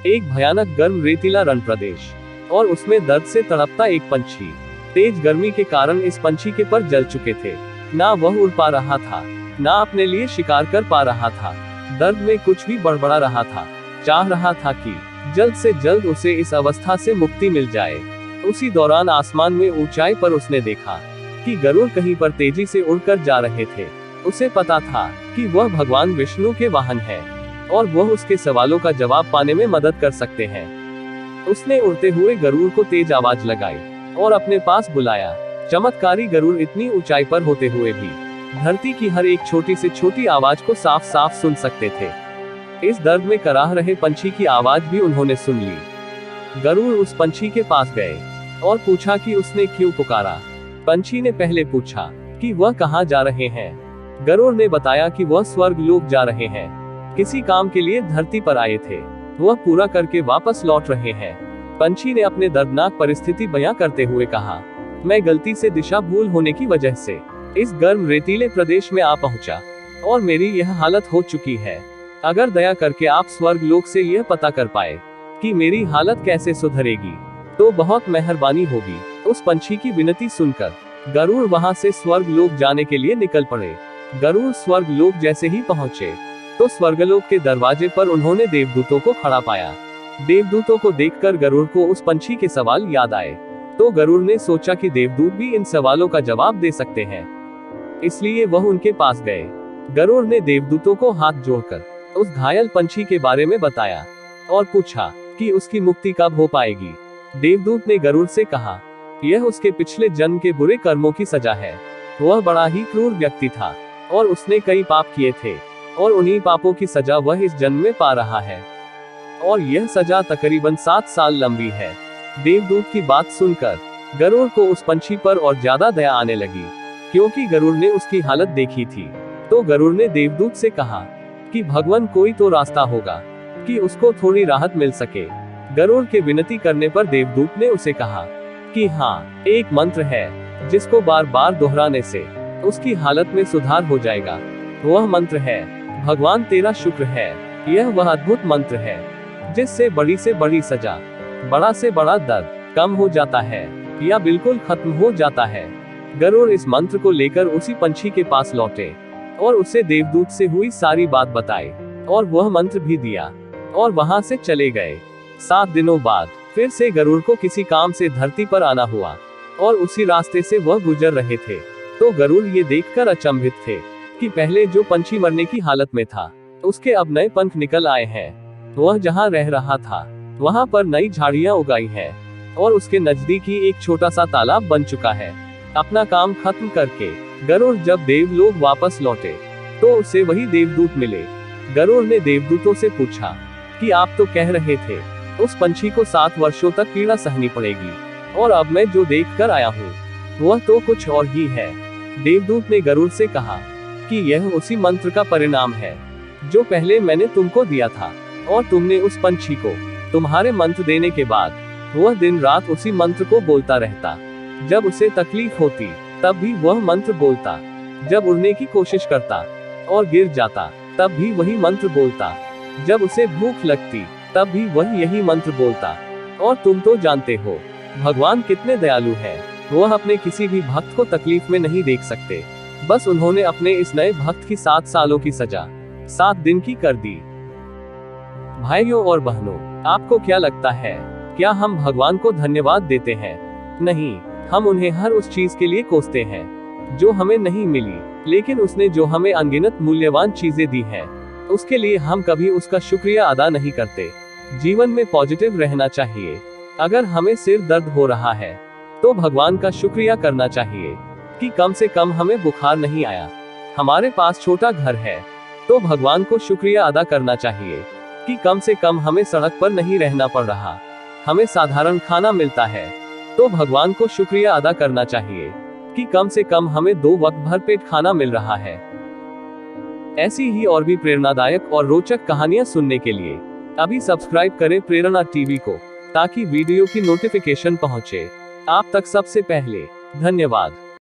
एक भयानक गर्म रेतीला रण प्रदेश, और उसमें दर्द से तड़पता एक पंछी। तेज गर्मी के कारण इस पंछी के पर जल चुके थे। ना वह उड़ पा रहा था, ना अपने लिए शिकार कर पा रहा था। दर्द में कुछ भी बड़बड़ा रहा था। चाह रहा था कि जल्द से जल्द उसे इस अवस्था से मुक्ति मिल जाए। उसी दौरान आसमान में ऊंचाई पर उसने देखा कि गरुड़ कहीं पर तेजी से उड़कर जा रहे थे। उसे पता था कि वह भगवान विष्णु के वाहन है और वह उसके सवालों का जवाब पाने में मदद कर सकते हैं। उसने उड़ते हुए गरुड़ को तेज आवाज लगाई और अपने पास बुलाया। चमत्कारी गरुड़ इतनी ऊंचाई पर होते हुए भी धरती की हर एक छोटी से छोटी आवाज को साफ साफ सुन सकते थे। इस दर्द में कराह रहे पंछी की आवाज भी उन्होंने सुन ली। गरुड़ उस पंछी के पास गए और पूछा कि उसने क्यों पुकारा। पंछी ने पहले पूछा कि वह कहाँ जा रहे हैं। गरुड़ ने बताया कि वह स्वर्ग लोक जा रहे हैं। किसी काम के लिए धरती पर आए थे, वह पूरा करके वापस लौट रहे हैं। पंछी ने अपने दर्दनाक परिस्थिति बयां करते हुए कहा, मैं गलती से दिशा भूल होने की वजह से इस गर्म रेतीले प्रदेश में आ पहुंचा और मेरी यह हालत हो चुकी है। अगर दया करके आप स्वर्ग लोक से यह पता कर पाए कि मेरी हालत कैसे सुधरेगी तो बहुत मेहरबानी होगी। उस पंछी की विनती सुनकर गरुड़ वहां से स्वर्ग लोक जाने के लिए निकल पड़े। गरुड़ स्वर्ग लोक जैसे ही पहुंचे तो स्वर्गलोक के दरवाजे पर उन्होंने देवदूतों को खड़ा पाया। देवदूतों को देखकर गरुड़ को उस पंछी के सवाल याद आए, तो गरुड़ ने सोचा कि देवदूत भी इन सवालों का जवाब दे सकते हैं, इसलिए वह उनके पास गए। गरुड़ ने देवदूतों को हाथ जोड़कर उस घायल पंछी के बारे में बताया और पूछा कि उसकी मुक्ति कब हो पाएगी। देवदूत ने गरुड़ से कहा, यह उसके पिछले जन्म के बुरे कर्मों की सजा है। वह बड़ा ही क्रूर व्यक्ति था और उसने कई पाप किए थे और उन्हीं पापों की सजा वह इस जन्म में पा रहा है, और यह सजा तकरीबन 7 साल लंबी है। देवदूत की बात सुनकर गरुड़ को उस पंछी पर और ज्यादा दया आने लगी, क्योंकि गरुड़ ने उसकी हालत देखी थी। तो गरुड़ ने देवदूत से कहा कि भगवान कोई तो रास्ता होगा कि उसको थोड़ी राहत मिल सके। गरुड़ के विनती करने पर देवदूत ने उसे कहा कि हाँ, एक मंत्र है जिसको बार बार दोहराने से उसकी हालत में सुधार हो जाएगा। वह मंत्र है, भगवान तेरा शुक्र है। यह वह अद्भुत मंत्र है जिससे बड़ी से बड़ी सजा, बड़ा से बड़ा दर्द कम हो जाता है या बिल्कुल खत्म हो जाता है। गरुड़ इस मंत्र को लेकर उसी पंछी के पास लौटे और उसे देवदूत से हुई सारी बात बताई और वह मंत्र भी दिया और वहां से चले गए। 7 दिनों बाद फिर से गरुड़ को किसी काम से धरती पर आना हुआ और उसी रास्ते से वह गुजर रहे थे। तो गरुड़ ये देखकर अचंभित थे कि पहले जो पंछी मरने की हालत में था उसके अब नए पंख निकल आए हैं। वह जहाँ रह रहा था वहां पर नई झाड़ियां उगाई हैं और उसके नजदीक ही एक छोटा सा तालाब बन चुका है। अपना काम खत्म करके गरुड़ जब देवलोक वापस लौटे तो उसे वही देवदूत मिले। गरुड़ ने देवदूतों से पूछा कि आप तो कह रहे थे उस पंछी को 7 वर्षों तक पीड़ा सहनी पड़ेगी, और अब मैं जो देख कर आया हूँ वह तो कुछ और ही है। देवदूत ने गरुड़ से कहा कि यह उसी मंत्र का परिणाम है जो पहले मैंने तुमको दिया था, और तुमने उस पंछी को तुम्हारे मंत्र देने के बाद वह दिन रात उसी मंत्र को बोलता रहता। जब उसे तकलीफ होती तब भी वह मंत्र बोलता, जब उड़ने की कोशिश करता और गिर जाता तब भी वही मंत्र बोलता, जब उसे भूख लगती तब भी वह यही मंत्र बोलता। और तुम तो जानते हो भगवान कितने दयालु हैं। वह अपने किसी भी भक्त को तकलीफ में नहीं देख सकते। बस उन्होंने अपने इस नए भक्त की 7 सालों की सजा 7 दिन की कर दी। भाइयों और बहनों, आपको क्या लगता है, क्या हम भगवान को धन्यवाद देते हैं? नहीं, हम उन्हें हर उस चीज के लिए कोसते हैं जो हमें नहीं मिली, लेकिन उसने जो हमें अनगिनत मूल्यवान चीजें दी हैं उसके लिए हम कभी उसका शुक्रिया अदा नहीं करते। जीवन में पॉजिटिव रहना चाहिए। अगर हमें सिर दर्द हो रहा है तो भगवान का शुक्रिया करना चाहिए कि कम से कम हमें बुखार नहीं आया। हमारे पास छोटा घर है तो भगवान को शुक्रिया अदा करना चाहिए कि कम से कम हमें सड़क पर नहीं रहना पड़ रहा। हमें साधारण खाना मिलता है तो भगवान को शुक्रिया अदा करना चाहिए कि कम से कम हमें 2 वक्त भरपेट खाना मिल रहा है। ऐसी ही और भी प्रेरणादायक और रोचक कहानियां सुनने के लिए अभी सब्सक्राइब करें प्रेरणा टीवी को, ताकि वीडियो की नोटिफिकेशन पहुंचे आप तक सबसे पहले। धन्यवाद।